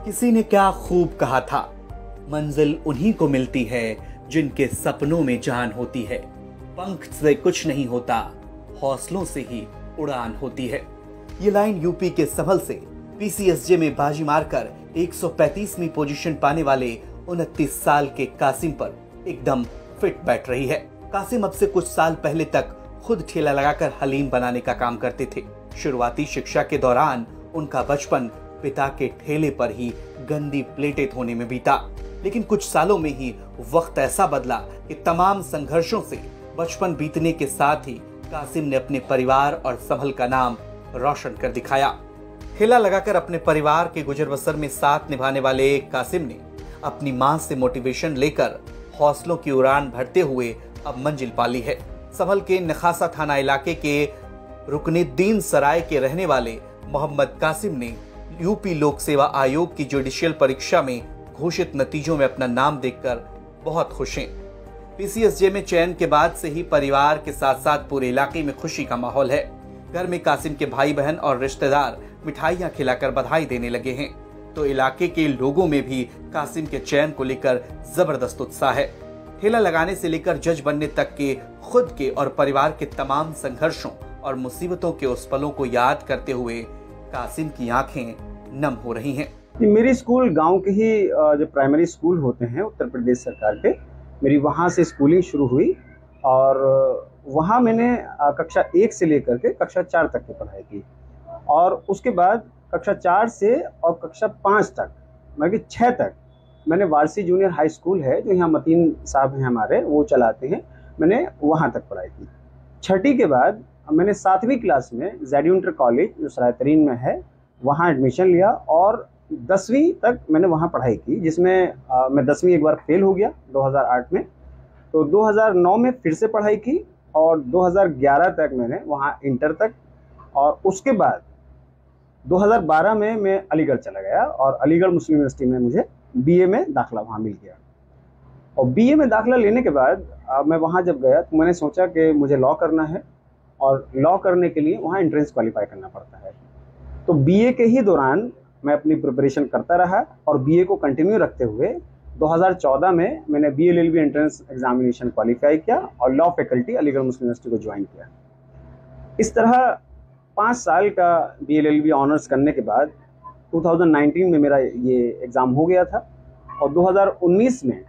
किसी ने क्या खूब कहा था, मंजिल उन्हीं को मिलती है जिनके सपनों में जान होती है। पंख से कुछ नहीं होता, हौसलों से ही उड़ान होती है। ये लाइन यूपी के संभल से पीसीएसजे में बाजी मारकर 135वीं पोजीशन पाने वाले 29 साल के कासिम पर एकदम फिट बैठ रही है। कासिम अब से कुछ साल पहले तक खुद ठेला लगाकर हलीम बनाने का काम करते थे। शुरुआती शिक्षा के दौरान उनका बचपन पिता के ठेले पर ही गंदी प्लेटें धोने में बीता, लेकिन कुछ सालों में ही वक्त ऐसा बदला कि तमाम संघर्षों से बचपन बीतने के साथ ही कासिम ने अपने परिवार और संभल का नाम रोशन कर दिखाया। ठेला लगाकर अपने परिवार के गुजर बसर में साथ निभाने वाले कासिम ने अपनी मां से मोटिवेशन लेकर हौसलों की उड़ान भरते हुए अब मंजिल पाली है। संभल के नखासा थाना इलाके के रुकनुद्दीन सराय के रहने वाले मोहम्मद कासिम ने यूपी लोक सेवा आयोग की जुडिशियल परीक्षा में घोषित नतीजों में अपना नाम देखकर बहुत खुश हैं। पीसीएसजे में चयन के बाद से ही परिवार के साथ साथ पूरे इलाके में खुशी का माहौल है। घर में कासिम के भाई बहन और रिश्तेदार मिठाइयां खिलाकर बधाई देने लगे हैं, तो इलाके के लोगों में भी कासिम के चयन को लेकर जबरदस्त उत्साह है। ठेला लगाने से लेकर जज बनने तक के खुद के और परिवार के तमाम संघर्षों और मुसीबतों के उस पलों को याद करते हुए कासिम की आंखें नम हो रही हैं। मेरी स्कूल गांव के ही जो प्राइमरी स्कूल होते हैं उत्तर प्रदेश सरकार के, मेरी वहां से स्कूलिंग शुरू हुई और वहां मैंने कक्षा 1 से लेकर के कक्षा 4 तक की पढ़ाई की और उसके बाद कक्षा 4 से और कक्षा 5 तक मतलब कि 6 तक मैंने वारसी जूनियर हाई स्कूल है जो यहाँ मतीन साहब हैं हमारे, वो चलाते हैं, मैंने वहाँ तक पढ़ाई की। 6ठी के बाद मैंने 7वीं क्लास में जेडी इंटर कॉलेज जो सरायतरीन में है वहाँ एडमिशन लिया और 10वीं तक मैंने वहाँ पढ़ाई की, जिसमें मैं 10वीं एक बार फेल हो गया 2008 में, तो 2009 में फिर से पढ़ाई की और 2011 तक मैंने वहाँ इंटर तक, और उसके बाद 2012 में मैं अलीगढ़ चला गया और अलीगढ़ मुस्लिम यूनिवर्सिटी में मुझे बीए में दाखिला वहाँ मिल गया। और बीए में दाखिला लेने के बाद मैं वहाँ जब गया तो मैंने सोचा कि मुझे लॉ करना है और लॉ करने के लिए वहाँ एंट्रेंस क्वालिफाई करना पड़ता है। तो बीए के ही दौरान मैं अपनी प्रिपरेशन करता रहा और बीए को कंटिन्यू रखते हुए 2014 में मैंने BA LLB entrance examination qualify किया और लॉ फैकल्टी अलीगढ़ मुस्लिम यूनिवर्सिटी को ज्वाइन किया। इस तरह 5 साल का बीए एलएलबी ऑनर्स करने के बाद 2019 में मेरा ये एग्ज़ाम हो गया था और 2019 में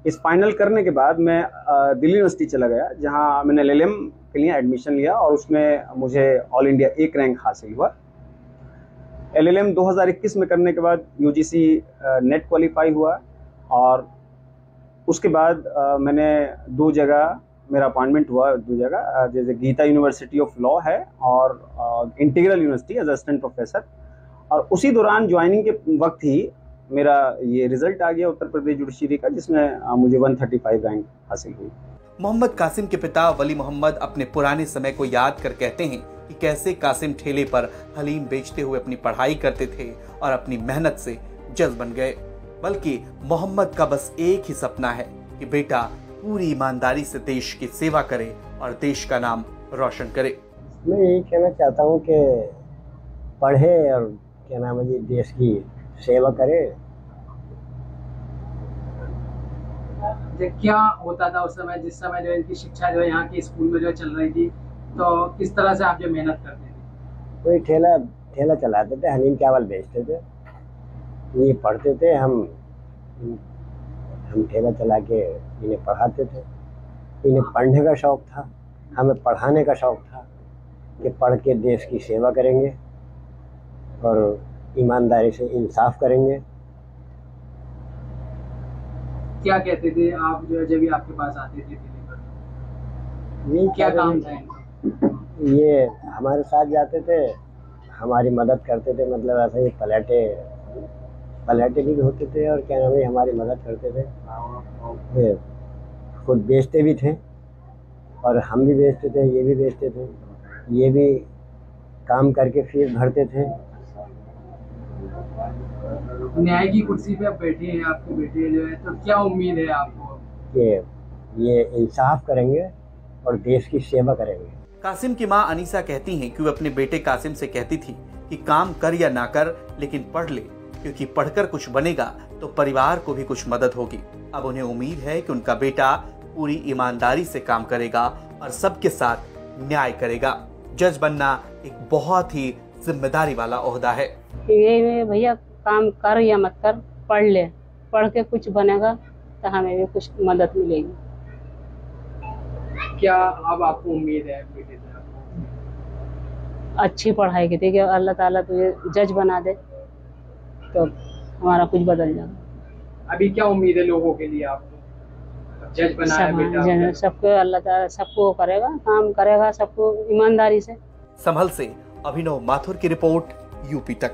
इस फाइनल करने के बाद मैं दिल्ली यूनिवर्सिटी चला गया जहाँ मैंने एलएलएम के लिए एडमिशन लिया और उसमें मुझे ऑल इंडिया 1 रैंक हासिल हुआ। एलएलएम 2021 में करने के बाद यूजीसी नेट क्वालिफाई हुआ और उसके बाद मैंने 2 जगह मेरा अपॉइंटमेंट हुआ, 2 जगह, जैसे गीता यूनिवर्सिटी ऑफ लॉ है और integral university as assistant professor, और उसी दौरान ज्वाइनिंग के वक्त ही मेरा ये रिजल्ट आ गया उत्तर प्रदेश जुडिशरी का, जिसमें मुझे 135 रैंक हासिल हुई। मोहम्मद कासिम के पिता वली मोहम्मद अपने पुराने समय को याद कर कहते हैं कि कैसे कासिम ठेले पर हलीम बेचते हुए अपनी पढ़ाई करते थे और अपनी मेहनत से जज बन गए, बल्कि मोहम्मद का बस एक ही सपना है कि बेटा पूरी ईमानदारी से देश की सेवा करे और देश का नाम रोशन करे। मैं यही कहना चाहता हूँ कि पढ़े और क्या नाम है जी देश की सेवा करे। क्या होता था उस समय, जिस समय जो इनकी शिक्षा जो यहाँ की स्कूल में जो चल रही थी, तो किस तरह से आप जो मेहनत करते थे? कोई ठेला चलाते थे, हलीम चावल बेचते थे, ये पढ़ते थे, हम ठेला चला के इन्हें पढ़ाते थे। इन्हें पढ़ने का शौक़ था, हमें पढ़ाने का शौक़ था कि पढ़ के देश की सेवा करेंगे और ईमानदारी से इंसाफ करेंगे। क्या कहते थे आप जो जब भी आपके पास आते थे ठेले पर? ये क्या काम था इनका? ये हमारे साथ जाते थे, हमारी मदद करते थे, मतलब ऐसे ही पलटे भी होते थे और क्या नाम है हमारी मदद करते थे। खुद बेचते भी थे और हम भी बेचते थे, ये भी बेचते थे, ये भी काम करके फीस भरते थे। न्याय की कुर्सी पे आप बैठे हैं, आपके बेटे जो है, तो क्या उम्मीद है आपको कि ये इंसाफ करेंगे और देश की सेवा करेंगे? कासिम की मां अनीसा कहती हैं कि वो अपने बेटे कासिम से कहती थी कि काम कर या ना कर लेकिन पढ़ ले, क्योंकि पढ़कर कुछ बनेगा तो परिवार को भी कुछ मदद होगी। अब उन्हें उम्मीद है कि उनका बेटा पूरी ईमानदारी से काम करेगा और सबके साथ न्याय करेगा। जज बनना एक बहुत ही जिम्मेदारी वाला ओहदा है। ये भैया काम कर या मत कर, पढ़ ले, पढ़ के कुछ बनेगा तो हमें भी कुछ मदद मिलेगी। क्या अब आपको उम्मीद है बेटे से? अच्छी पढ़ाई की थी कि अल्लाह ताला तुझे जज बना दे तो हमारा कुछ बदल जाएगा। अभी क्या उम्मीद है लोगों के लिए आपको? जज बनाया बेटा, सबको अल्लाह ताला सबको करेगा, काम करेगा सबको ईमानदारी से। संभल से अभिनव माथुर की रिपोर्ट, यूपी तक।